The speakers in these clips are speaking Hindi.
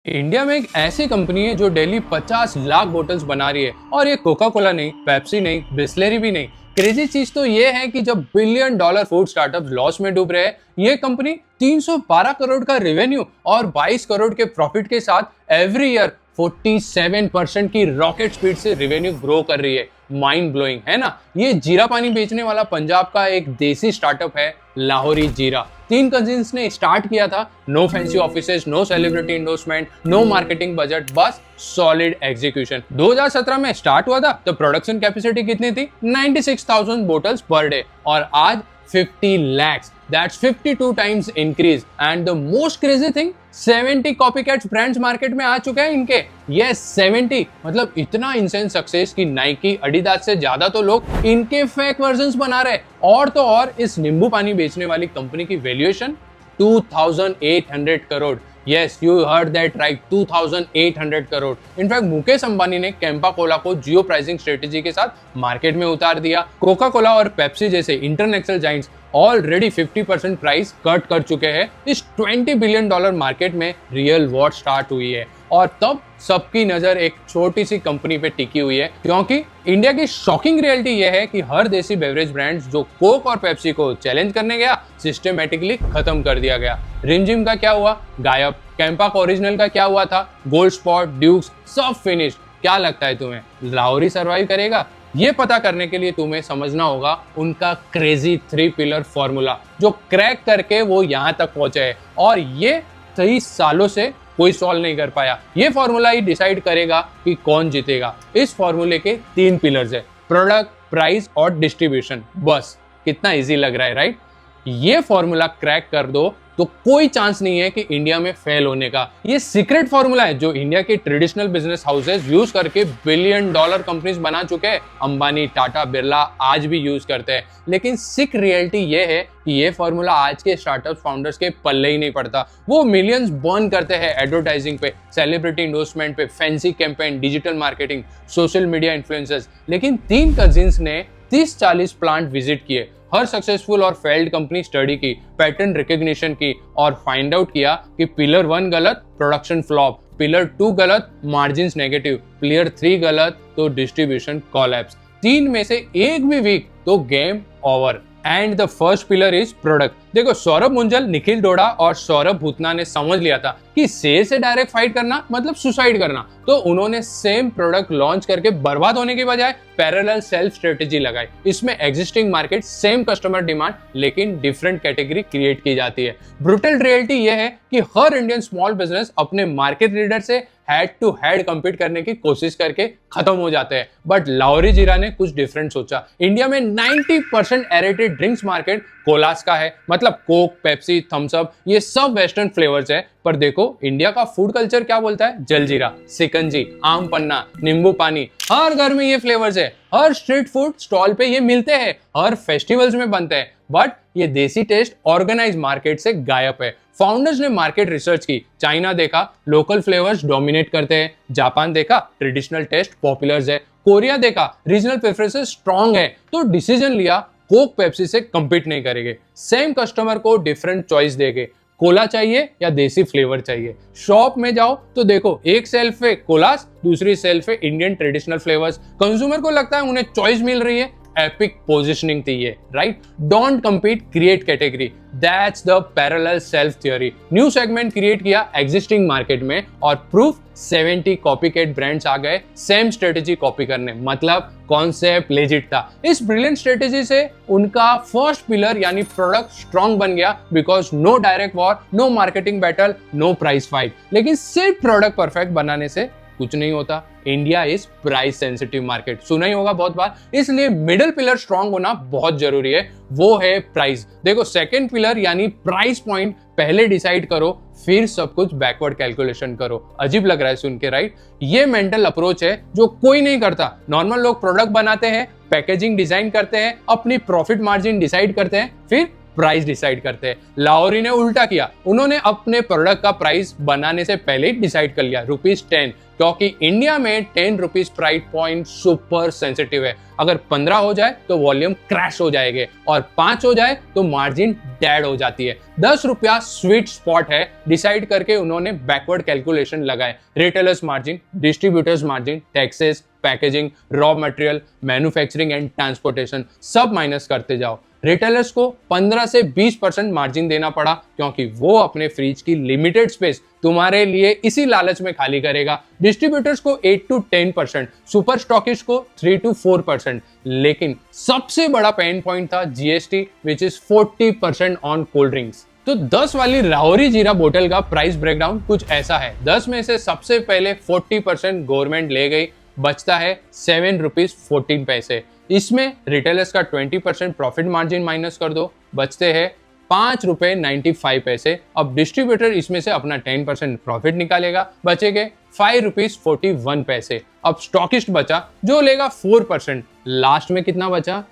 इंडिया में एक ऐसी कंपनी है जो डेली 50 लाख बोतल्स बना रही है। और ये कोका कोला नहीं, पेप्सी नहीं, बिस्लेरी भी नहीं। क्रेजी चीज तो ये है कि जब billion dollar food startup loss में डूब रहे हैं, ये कंपनी 312 करोड़ का रेवेन्यू और 22 करोड़ के प्रॉफिट के साथ एवरी ईयर 47% की रॉकेट स्पीड से रेवेन्यू ग्रो कर रही है। माइंड ब्लोइंग है ना। ये जीरा पानी बेचने वाला पंजाब का एक देसी स्टार्टअप है, लाहौरी जीरा। 3 कजिन्स ने स्टार्ट किया था। No fancy offices, no celebrity endorsement, no marketing budget, बस सॉलिड एग्जीक्यूशन। 2017 में स्टार्ट हुआ था तो प्रोडक्शन कैपेसिटी कितनी थी? 96,000 बोटल्स पर डे और आज 50 lakhs. That's 52 times increase. And the most crazy thing, 70 copycat brands market में आ चुके हैं इनके। Yes, 70। मतलब इतना इंसेंस सक्सेस कि नाइकी, एडिडास से ज्यादा तो लोग इनके फेक वर्जन्स बना रहे। और तो और इस नींबू पानी बेचने वाली कंपनी की valuation 2800 crore. Yes, you heard that right, 2800 crore. In fact Mukesh Ambani ने कैंपा कोला को जियो प्राइसिंग स्ट्रेटेजी के साथ मार्केट में उतार दिया। कोका कोला और पेप्सी जैसे international Giants already 50% price cut कर चुके हैं। इस $20 बिलियन मार्केट में रियल वॉर स्टार्ट हुई है और तब सबकी नजर एक छोटी सी कंपनी पे टिकी हुई है, क्योंकि इंडिया की शॉकिंग रियलिटी यह है कि हर देसी बेवरेज ब्रांड्स जो कोक और पेप्सी को चैलेंज करने गया, सिस्टमेटिकली खत्म कर दिया गया। रिमझिम का क्या हुआ? गायब। कैंपा ओरिजिनल का क्या हुआ था? गोल्ड स्पॉट, ड्यूक्स, सब फिनिश। क्या लगता है तुम्हें लाहौरी सर्वाइव करेगा? ये पता करने के लिए तुम्हें समझना होगा उनका क्रेजी 3 पिलर फॉर्मूला, जो क्रैक करके वो यहाँ तक पहुंचे है और ये 23 सालों से कोई सॉल्व नहीं कर पाया। ये फॉर्मूला ही डिसाइड करेगा कि कौन जीतेगा। इस फॉर्मूले के 3 पिलर्स है, प्रोडक्ट, प्राइस और डिस्ट्रीब्यूशन। बस कितना इजी लग रहा है, राइट? ये फॉर्मूला क्रैक कर दो तो कोई चांस नहीं है कि इंडिया में फेल होने का। ये सीक्रेट फॉर्मूला है जो इंडिया के ट्रेडिशनल बिजनेस हाउसेस यूज करके बिलियन डॉलर कंपनीज बना चुके हैं। अंबानी, टाटा, बिरला आज भी यूज करते हैं। लेकिन सिक रियलिटी ये है कि ये फॉर्मूला आज के स्टार्टअप फाउंडर्स के पल्ले ही नहीं पड़ता। वो मिलियंस बर्न करते हैं एडवर्टाइजिंग पे, सेलिब्रिटी इंडोर्समेंट पे, fancy campaign, digital marketing, social media influencers. लेकिन 3 कजिन्स ने 30-40 प्लांट विजिट किए, हर सक्सेसफुल और फेल्ड कंपनी स्टडी की, पैटर्न रिकॉग्निशन की और फाइंड आउट किया कि पिलर 1 गलत, प्रोडक्शन फ्लॉप, पिलर 2 गलत, मार्जिन्स नेगेटिव, पिलर 3 गलत तो डिस्ट्रीब्यूशन कोलैप्स। 3 में से एक भी वीक तो game over. And the first pillar is product. देखो, सौरभ मुंजल, निखिल डोडा और सौरभ भूतना ने समझ लिया था कि सेल से डायरेक्ट फाइट करना मतलब सुसाइड करना, तो उन्होंने सेम प्रोडक्ट लॉन्च करके बर्बाद होने के बजाय पैरेलल सेल्फ स्ट्रेटेजी लगाई। इसमें existing market, same customer demand, लेकिन डिफरेंट कैटेगरी क्रिएट की जाती है। ब्रूटल रियलिटी यह है कि हर इंडियन स्मॉल बिजनेस अपने मार्केट लीडर से हेड टू हेड कंपीट करने की कोशिश करके खत्म हो जाते हैं। बट लाहौरी जीरा ने कुछ डिफरेंट सोचा। इंडिया में 90% एरेटेड ड्रिंक्स मार्केट कोलास का है, मतलब कोक, पेप्सी, थम्स अप, ये सब वेस्टर्न फ्लेवर्स है। पर देखो इंडिया का फूड कल्चर क्या बोलता है? जलजीरा, सिकंजी, आम पन्ना, नींबू पानी, हर घर में ये फ्लेवर्स है। हर स्ट्रीट फूड स्टॉल पे ये मिलते हैं, हर फेस्टिवल्स में बनते हैं। बट ये देसी टेस्ट ऑर्गेनाइज मार्केट से गायब है। फाउंडर्स ने मार्केट रिसर्च की, चाइना देखा, लोकल फ्लेवर्स डोमिनेट करते हैं। जापान देखा, ट्रेडिशनल टेस्ट पॉपुलर है। कोरिया देखा, रीजनल प्रेफरेंसेस स्ट्रॉन्ग है। तो डिसीजन लिया कोक पेप्सी से कंपीट नहीं करेंगे, सेम कस्टमर को डिफरेंट चॉइस देंगे। कोला चाहिए या देसी फ्लेवर चाहिए? शॉप में जाओ तो देखो, एक सेल्फ पे कोलास, दूसरी सेल्फ पे इंडियन ट्रेडिशनल फ्लेवर्स। कंज्यूमर को लगता है उन्हें चॉइस मिल रही है। एपिक पोजिशनिंग थी ये, right? Don't compete, create category. That's the parallel self theory. New segment create किया एग्जिस्टिंग मार्केट में और प्रूफ 70 कॉपीकैट ब्रांड्स आ गए सेम स्ट्रेटेजी कॉपी करने। मतलब कॉन्सेप्ट लेजिट था। इस ब्रिलियंट स्ट्रेटेजी से उनका फर्स्ट पिलर यानी प्रोडक्ट स्ट्रॉन्ग बन गया, because no direct war, no marketing battle, no price fight. लेकिन सिर्फ प्रोडक्ट परफेक्ट बनाने से कुछ नहीं होता। India is price sensitive market, सुना ही होगा बहुत बार। इसलिए मिडिल पिलर स्ट्रॉन्ग होना बहुत जरूरी है, वो है प्राइस। देखो, सेकंड पिलर यानी प्राइस पॉइंट पहले डिसाइड करो, फिर सब कुछ बैकवर्ड कैलकुलेशन करो। अजीब लग रहा है सुन के, राइट? ये मेंटल अप्रोच है जो कोई नहीं करता। नॉर्मल लोग प्रोडक्ट बनाते हैं, पैकेजिंग डिजाइन करते हैं, अपनी प्रॉफिट मार्जिन डिसाइड करते हैं, फिर प्राइस डिसाइड करते हैं। लाहौरी ने उल्टा किया, उन्होंने अपने प्रोडक्ट का प्राइस बनाने से पहले ही डिसाइड कर लिया ₹10, क्योंकि इंडिया में ₹10 प्राइस पॉइंट सुपर सेंसिटिव है। अगर 15 हो जाए तो वॉल्यूम क्रैश हो जाएंगे और 5 हो जाए तो मार्जिन डेड हो जाती है। ₹10 स्वीट स्पॉट है, डिसाइड करके उन्होंने बैकवर्ड कैलकुलेशन लगाए। Retailers margin, distributors margin, taxes, packaging, raw material, manufacturing and transportation सब माइनस करते जाओ। रिटेलर्स को 15 से 20% मार्जिन देना पड़ा, क्योंकि वो अपने फ्रिज की लिमिटेड स्पेस तुम्हारे लिए इसी लालच में खाली करेगा। डिस्ट्रीब्यूटर्स को 8 to 10%, सुपर स्टॉकिस्ट को 3 to 4%। लेकिन सबसे बड़ा पेन पॉइंट था GST, which is 40% on cold drinks. तो 10 वाली लाहौरी जीरा बोतल का प्राइस ब्रेकडाउन कुछ ऐसा है। 10 में से सबसे पहले 40% गवर्नमेंट ले गई, बचता है ₹7.14। इसमें रिटेलर्स का 20% प्रॉफिट मार्जिन माइनस कर दो, बचते हैं ₹5.95। अब डिस्ट्रीब्यूटर इसमें से अपना 10% प्रॉफिट निकालेगा, बचेंगे ₹5.41। अब स्टॉकिस्ट बचा जो लेगा 4%, लास्ट में कितना बचा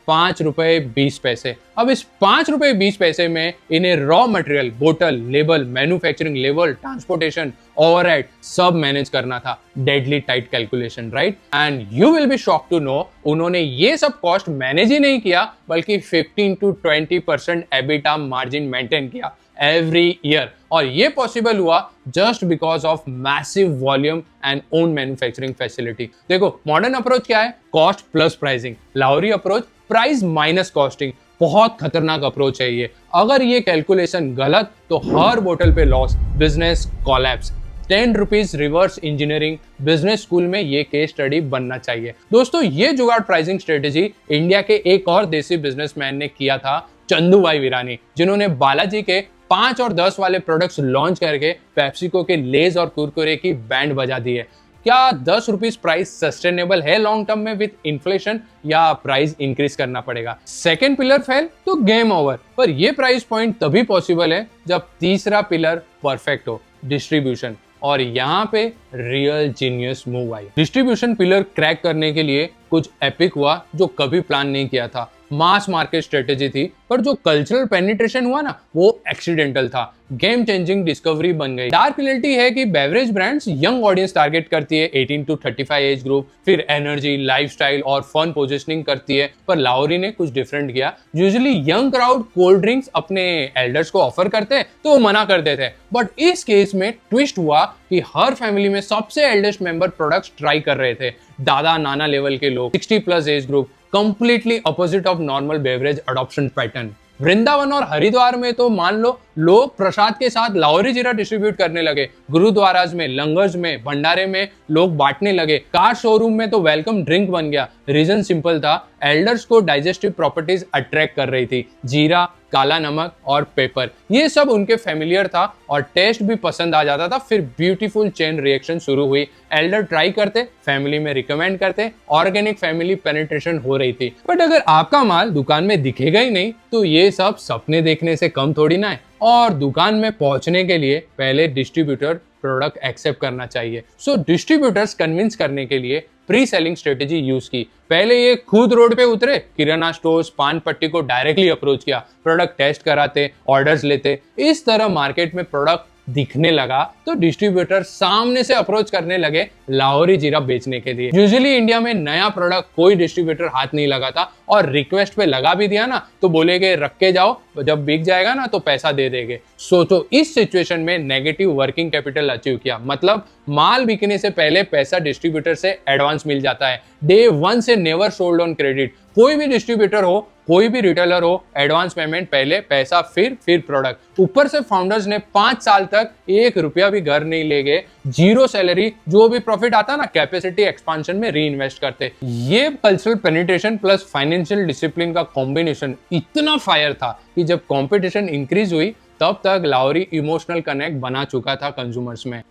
₹5.20। अब इस ₹5.20 में इन्हें रॉ मटेरियल, बोतल, label, manufacturing level, transportation, overhead सब मैनेज करना था। Deadly tight calculation, right? And you will be shocked to know, उन्होंने ये सब कॉस्ट मैनेज ही नहीं किया, बल्कि 15 to 20% एबिटा मार्जिन मेंटेन किया एवरी ईयर। और ये पॉसिबल हुआ just because of massive volume and own manufacturing facility. देखो, मॉडर्न अप्रोच क्या है? Cost plus pricing. Lahori approach price minus costing. बहुत खतरनाक अप्रोच है ये। अगर ये कैलकुलेशन गलत तो हर बोतल पे loss, business collapse. ₹10 reverse engineering, business school में ये केस स्टडी बनना चाहिए। दोस्तों, ये जुगाड़ प्राइसिंग स्ट्रेटेजी इंडिया के एक और देसी बिजनेसमैन ने किया था, चंदू भाई वीरानी, जिन्होंने बालाजी के 5 और 10 वाले प्रोडक्ट्स लॉन्च करके पेप्सिको के लेज और कुरकुरे की बैंड बजा दी है। क्या ₹10 प्राइस सस्टेनेबल है लॉन्ग टर्म में विद इन्फ्लेशन, या प्राइस इंक्रीज करना पड़ेगा? सेकेंड पिलर फेल तो गेम ओवर। पर ये प्राइस पॉइंट तभी पॉसिबल है जब तीसरा पिलर परफेक्ट हो, डिस्ट्रीब्यूशन। और यहाँ पे real genius move I. Distribution pillar crack करने के लिए कुछ एपिक हुआ जो कभी प्लान नहीं किया था। मास मार्केट स्ट्रेटेजी थी, पर जो कल्चरल पेनिट्रेशन हुआ ना, वो एक्सीडेंटल था। गेम चेंजिंग डिस्कवरी बन गई। डार्क रियलिटी है कि beverage brands young audience target करती है, 18 to 35 एज ग्रुप, फिर एनर्जी, लाइफस्टाइल और फन पोजिशनिंग करती है। पर लाहौरी ने कुछ डिफरेंट किया। Usually young crowd cold drinks अपने एल्डर्स को ऑफर करते हैं तो वो मना कर देते हैं, बट इस केस में ट्विस्ट हुआ कि हर फैमिली में सबसे एल्डेस्ट मेंबर प्रोडक्ट्स ट्राई कर रहे थे। दादा नाना लेवल के लोग, 60+ age group, completely opposite of normal beverage adoption pattern. Vrindavan और हरिद्वार में तो मान लो लोग प्रसाद के साथ लाहौरी जीरा डिस्ट्रीब्यूट करने लगे। गुरुद्वाराज में, लंगर्स में, भंडारे में लोग बांटने लगे। कार शोरूम में तो वेलकम ड्रिंक बन गया। रीजन सिंपल था, एल्डर्स को डाइजेस्टिव प्रॉपर्टीज अट्रैक्ट कर रही थी। जीरा, काला नमक और पेपर, ये सब उनके फेमिलियर था और टेस्ट भी पसंद आ जाता था। फिर ब्यूटीफुल चेन रिएक्शन शुरू हुई। एल्डर ट्राई करते, फैमिली में रिकमेंड करते, ऑर्गेनिक फैमिली पेनिट्रेशन हो रही थी। बट अगर आपका माल दुकान में दिखेगा ही नहीं तो ये सब सपने देखने से कम थोड़ी ना है। और दुकान में पहुंचने के लिए पहले डिस्ट्रीब्यूटर प्रोडक्ट एक्सेप्ट करना चाहिए। सो डिस्ट्रीब्यूटर्स कन्विंस करने के लिए प्री सेलिंग स्ट्रेटेजी यूज की। पहले ये खुद रोड पे उतरे, किराना स्टोर्स, पान पट्टी को डायरेक्टली अप्रोच किया, प्रोडक्ट टेस्ट कराते, ऑर्डर्स लेते। इस तरह मार्केट में प्रोडक्ट दिखने लगा तो डिस्ट्रीब्यूटर सामने से अप्रोच करने लगे लाहौरी जीरा बेचने के लिए। यूजुअली इंडिया में नया प्रोडक्ट कोई डिस्ट्रीब्यूटर हाथ नहीं लगाता, और रिक्वेस्ट पे लगा भी दिया ना तो बोलेगे रख के जाओ, जब बिक जाएगा ना तो पैसा दे देंगे। सोचो, इस सिचुएशन में नेगेटिव वर्किंग कैपिटल अचीव किया, मतलब माल बिकने से पहले पैसा डिस्ट्रीब्यूटर से एडवांस मिल जाता है। डे 1 से नेवर सोल्ड ऑन क्रेडिट। कोई भी डिस्ट्रीब्यूटर हो, कोई भी रिटेलर हो, एडवांस पेमेंट पहले, पैसा फिर प्रोडक्ट। ऊपर से फाउंडर्स ने 5 साल तक ₹1 भी घर नहीं ले गए। जीरो सैलरी, जो भी प्रॉफिट आता ना कैपेसिटी एक्सपांशन में री इन्वेस्ट करते। ये cultural penetration plus financial discipline का कॉम्बिनेशन इतना फायर था कि जब कॉम्पिटिशन इंक्रीज हुई तब तक लाहौरी इमोशनल कनेक्ट बना चुका था कंज्यूमर्स में।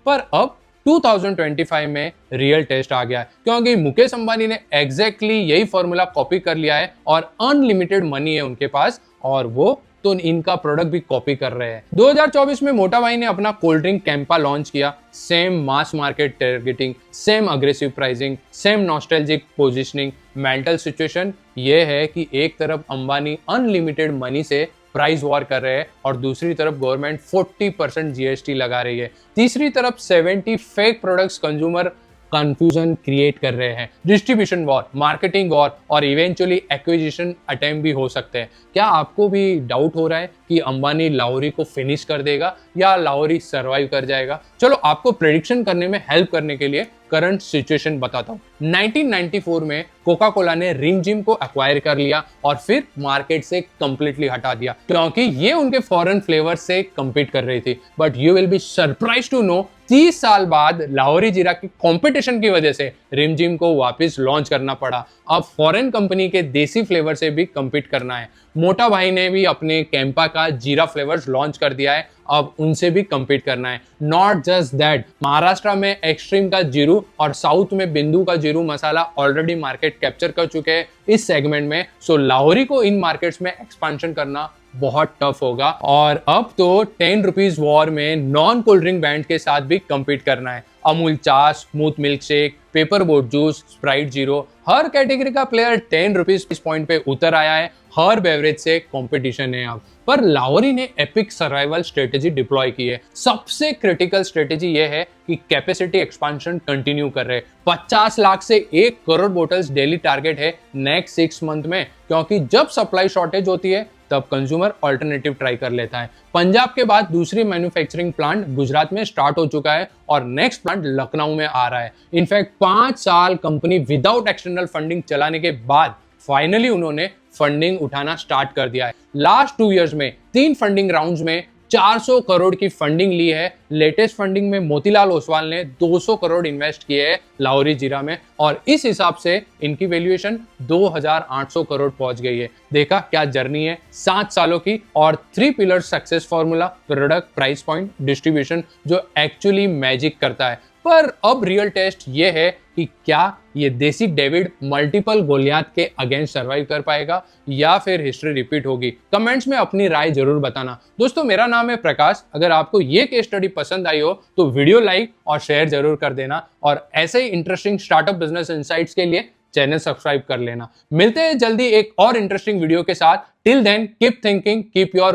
पर अब 2025 में रियल टेस्ट आ गया है, क्योंकि मुकेश अंबानी ने एग्जैक्टली यही फॉर्मूला कॉपी कर लिया है और अनलिमिटेड मनी है उनके पास, और वो तो इनका प्रोडक्ट भी कॉपी कर रहे हैं। 2024 में मोटा भाई ने अपना कोल्ड ड्रिंक कैंपा लॉन्च किया। Same mass market targeting, same aggressive pricing, same nostalgic positioning, mental situation ये है कि एक तरफ अंबानी अनलिमिटेड मनी से प्राइस वॉर कर रहे हैं और दूसरी तरफ गवर्नमेंट 40% जीएसटी लगा रही है। तीसरी तरफ 70 fake products consumer confusion create कर रहे हैं। डिस्ट्रीब्यूशन वॉर, मार्केटिंग वॉर और इवेंचुअली एक्विजिशन अटेम्प्ट भी हो सकते हैं। क्या आपको भी डाउट हो रहा है कि अंबानी लाहौरी को फिनिश कर देगा या लाहौरी सरवाइव कर जाएगा? चलो आपको प्रेडिक्शन करने में हेल्प करने के लिए करंट सिचुएशन बताता हूँ। 1994 में कोका कोला ने रिम जिम को एक्वायर कर लिया और फिर मार्केट से कंप्लीटली हटा दिया क्योंकि ये उनके फॉरेन फ्लेवर से compete कर रही थी। But you will be surprise to know 30 साल बाद लाहौरी जीरा की कंपटीशन की वजह से रिम जिम को वापस लॉन्च करना पड़ा। अब फॉरेन कंपनी के देसी फ्लेवर से भी compete करना है। मोटा भाई ने भी अपने कैंपा का जीरा फ्लेवर्स लॉन्च कर दिया है, अब उनसे भी compete करना है। नॉट जस्ट दैट, महाराष्ट्र में एक्सट्रीम का जीरू और साउथ में बिंदु का जीरू मसाला ऑलरेडी मार्केट कैप्चर कर चुके हैं इस सेगमेंट में। सो लाहौरी को इन मार्केट्स में एक्सपांशन करना बहुत टफ होगा और अब तो 10 रुपीज वॉर में नॉन कोल्ड ड्रिंक ब्रांड के साथ भी compete करना है। Amul Chaas, smooth milk shake, paper boat juice, Sprite zero, हर कैटेगरी का प्लेयर 10 रुपीज पॉइंट पे उतर आया है। हर बेवरेज से कंपटीशन है अब। पर लाहौरी ने एपिक सर्वाइवल स्ट्रेटेजी डिप्लॉय की है। सबसे क्रिटिकल स्ट्रेटेजी ये है कि कैपेसिटी एक्सपांशन कंटिन्यू कर रहे हैं। 50 लाख से 1 करोड़ बोटल्स डेली टारगेट है नेक्स्ट 6 मंथ में, क्योंकि जब सप्लाई शॉर्टेज होती है तब कंज्यूमर ऑल्टरनेटिव ट्राई कर लेता है। पंजाब के बाद दूसरी मैन्युफैक्चरिंग प्लांट गुजरात में स्टार्ट हो चुका है और नेक्स्ट प्लांट लखनऊ में आ रहा है। इनफैक्ट 5 साल कंपनी विदाउट एक्सटर्नल फंडिंग चलाने के बाद फाइनली उन्होंने फंडिंग उठाना स्टार्ट कर दिया है। लास्ट 2 इयर्स में 3 फंडिंग राउंड्स में 400 करोड़ की फंडिंग ली है। लेटेस्ट फंडिंग में मोतीलाल ओसवाल ने 200 करोड़ इन्वेस्ट किए हैं लाहौरी जीरा में और इस हिसाब से इनकी वैल्यूएशन 2800 करोड़ पहुंच गई है। देखा क्या जर्नी है 7 सालों की और 3 pillar success formula, product, price point, distribution, जो एक्चुअली मैजिक करता है। पर अब रियल टेस्ट ये है कि क्या ये देसी डेविड मल्टीपल गोलियात के अगेंस्ट सर्वाइव कर पाएगा या फिर हिस्ट्री रिपीट होगी? कमेंट्स में अपनी राय जरूर बताना। दोस्तों मेरा नाम है प्रकाश। अगर आपको ये केस स्टडी पसंद आई हो तो वीडियो लाइक और शेयर जरूर कर देना और ऐसे ही इंटरेस्टिंग स्टार्टअप बिजनेस इनसाइट्स के लिए चैनल सब्सक्राइब कर लेना। मिलते हैं जल्दी एक और इंटरेस्टिंग वीडियो के साथ। Till then keep thinking, keep your